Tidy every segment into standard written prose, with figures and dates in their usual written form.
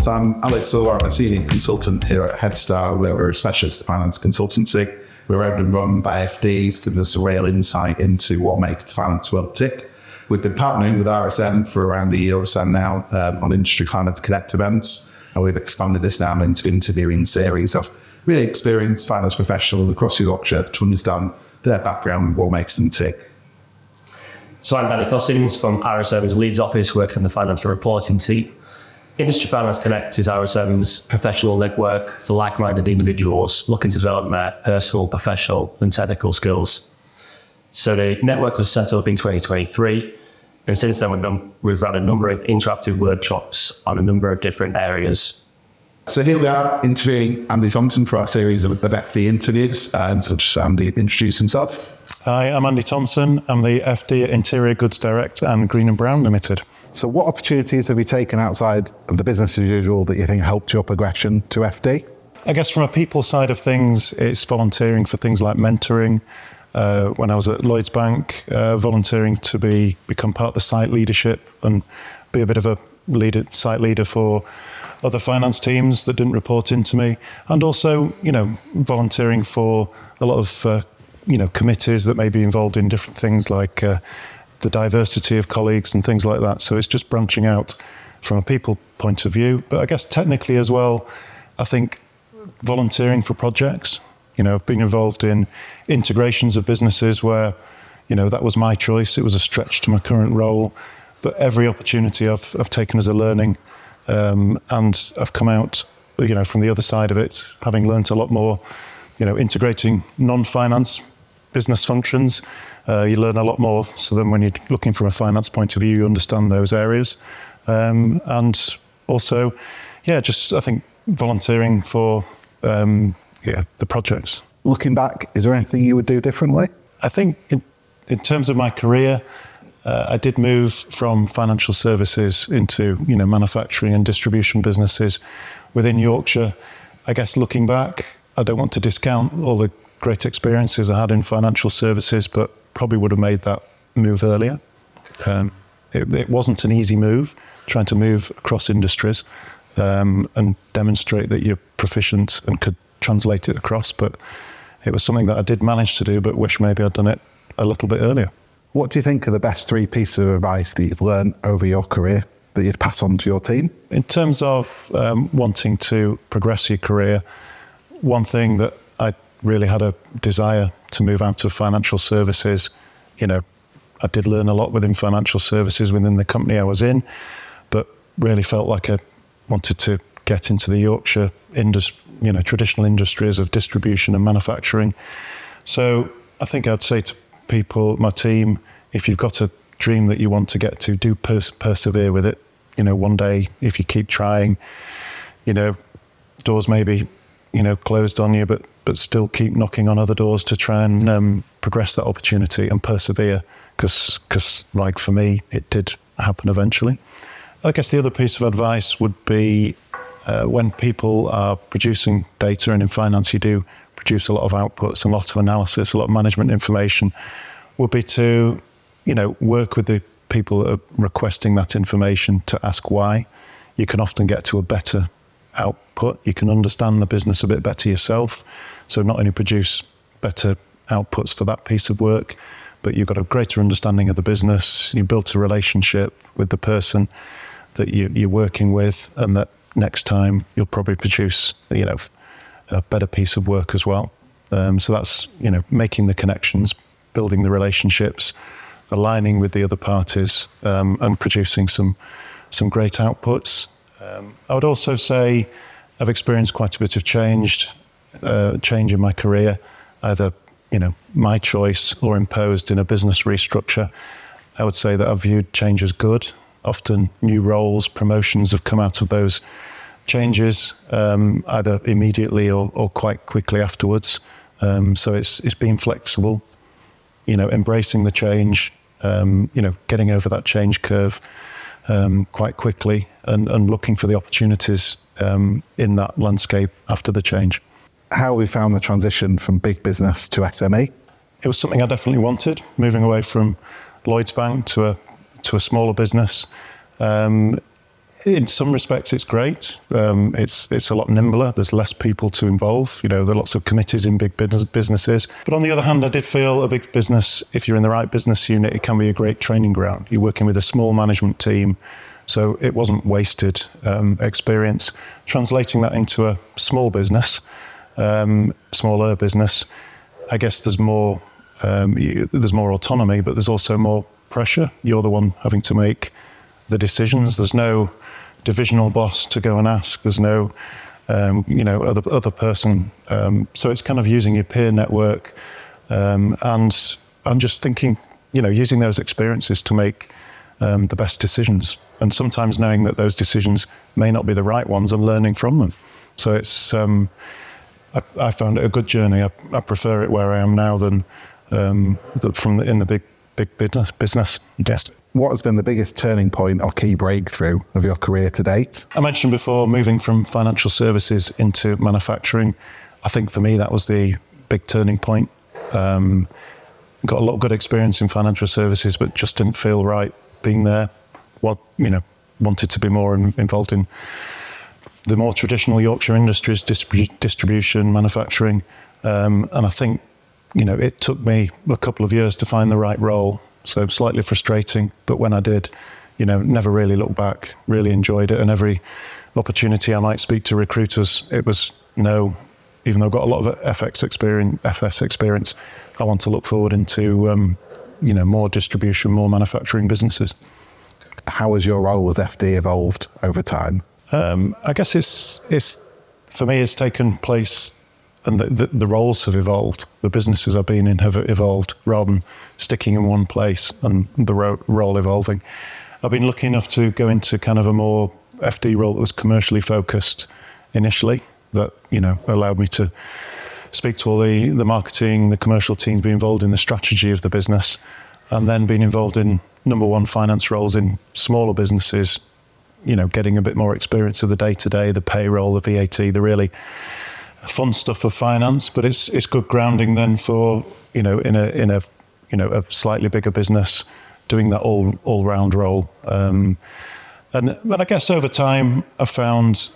So I'm 𝗪𝗃𝘁, I'm a senior consultant here at Headstar, where we're a specialist finance consultancy. We're owned and run by FDs, giving us a real insight into what makes the finance world tick. We've been partnering with RSM for around a year or so now on Industry Finance Connect events, and we've expanded this now into interviewing series of really experienced finance professionals across Yorkshire to understand their background and what makes them tick. So I'm Danny Cossins from RSM's Leeds office, working on the financial reporting team. Industry Finance Connect is RSM's professional network for like-minded individuals looking to develop their personal, professional and technical skills. So the network was set up in 2023, and since then we've run a number of interactive workshops on a number of different areas. So here we are interviewing Andy Thomson for our series of FD interviews. So just Andy introduce himself. Hi, I'm Andy Thomson. I'm the FD at Interior Goods Direct and Green & Brown Limited. So what opportunities have you taken outside of the business as usual that you think helped your progression to FD? I guess from a people side of things, it's volunteering for things like mentoring. When I was at Lloyds Bank, volunteering to become part of the site leadership and be a bit of a site leader for other finance teams that didn't report into me, and also, volunteering for a lot of, committees that may be involved in different things like the diversity of colleagues and things like that. So it's just branching out from a people point of view. But I guess technically as well, I think volunteering for projects, I've been involved in integrations of businesses where, that was my choice. It was a stretch to my current role, but every opportunity I've taken as a learning, and I've come out, from the other side of it, having learnt a lot more, integrating non-finance business functions. You learn a lot more, so then when you're looking from a finance point of view, you understand those areas. And also, I think volunteering for the projects. Looking back, is there anything you would do differently? I think in terms of my career, I did move from financial services into manufacturing and distribution businesses within Yorkshire. I guess looking back, I don't want to discount all the great experiences I had in financial services, but probably would have made that move earlier. It wasn't an easy move, trying to move across industries and demonstrate that you're proficient and could translate it across, but it was something that I did manage to do, but wish maybe I'd done it a little bit earlier. What do you think are the best 3 pieces of advice that you've learned over your career that you'd pass on to your team? In terms of wanting to progress your career, one thing that I really had a desire to move out of financial services. I did learn a lot within financial services within the company I was in, but really felt like I wanted to get into the Yorkshire traditional industries of distribution and manufacturing. So I think I'd say to people, my team, if you've got a dream that you want to get to, do persevere with it. One day, if you keep trying, doors may be, closed on you, but still keep knocking on other doors to try and progress that opportunity and persevere, because like for me, it did happen eventually. I guess the other piece of advice would be when people are producing data, and in finance you do produce a lot of outputs, a lot of analysis, a lot of management information, would be to, work with the people that are requesting that information to ask why. You can often get to a better output. You can understand the business a bit better yourself. So not only produce better outputs for that piece of work, but you've got a greater understanding of the business. You built a relationship with the person that you're working with, and that next time you'll probably produce, a better piece of work as well. So that's, making the connections, building the relationships, aligning with the other parties, and producing some great outputs. I would also say I've experienced quite a bit of change in my career, either, my choice or imposed in a business restructure. I would say that I've viewed change as good. Often new roles, promotions have come out of those changes, either immediately or quite quickly afterwards. So it's being flexible, embracing the change, getting over that change curve quite quickly and looking for the opportunities in that landscape after the change. How have we found the transition from big business to SME? It was something I definitely wanted, moving away from Lloyds Bank to a smaller business. In some respects, it's great. It's a lot nimbler. There's less people to involve. You know, there are lots of committees in big businesses. But on the other hand, I did feel a big business, if you're in the right business unit, it can be a great training ground. You're working with a small management team, so it wasn't wasted experience. Translating that into a small business, smaller business, I guess there's more autonomy, but there's also more pressure. You're the one having to make the decisions. There's no divisional boss to go and ask. There's no, other person. So it's kind of using your peer network. And I'm just thinking, using those experiences to make the best decisions. And sometimes knowing that those decisions may not be the right ones and learning from them. So it's, I found it a good journey. I prefer it where I am now than in the big business. Yes. What has been the biggest turning point or key breakthrough of your career to date? I mentioned before moving from financial services into manufacturing. I think for me that was the big turning point. Got a lot of good experience in financial services, but just didn't feel right being there. Wanted to be more involved in the more traditional Yorkshire industries, distribution, manufacturing. And I think, it took me a couple of years to find the right role. So slightly frustrating, but when I did, never really looked back, really enjoyed it. And every opportunity I might speak to recruiters, it was no, even though I've got a lot of FS experience, I want to look forward into, more distribution, more manufacturing businesses. How has your role as FD evolved over time? I guess it's for me, it's taken place, and the roles have evolved. The businesses I've been in have evolved rather than sticking in one place and the role evolving. I've been lucky enough to go into kind of a more FD role that was commercially focused initially, that, allowed me to speak to all the marketing, the commercial teams, be involved in the strategy of the business, and then being involved in number one finance roles in smaller businesses, getting a bit more experience of the day-to-day, the payroll, the VAT, the really fun stuff of finance. But it's good grounding then for, in a slightly bigger business, doing that all-round role. And I guess over time, I found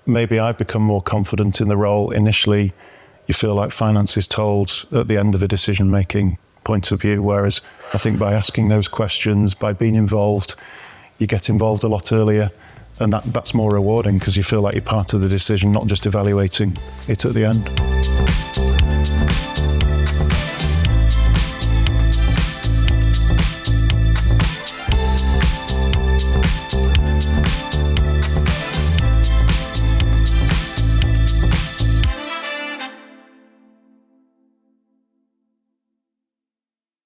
maybe I've become more confident in the role. Initially, you feel like finance is told at the end of the decision-making point of view, whereas I think by asking those questions, by being involved, you get involved a lot earlier, and that's more rewarding because you feel like you're part of the decision, not just evaluating it at the end.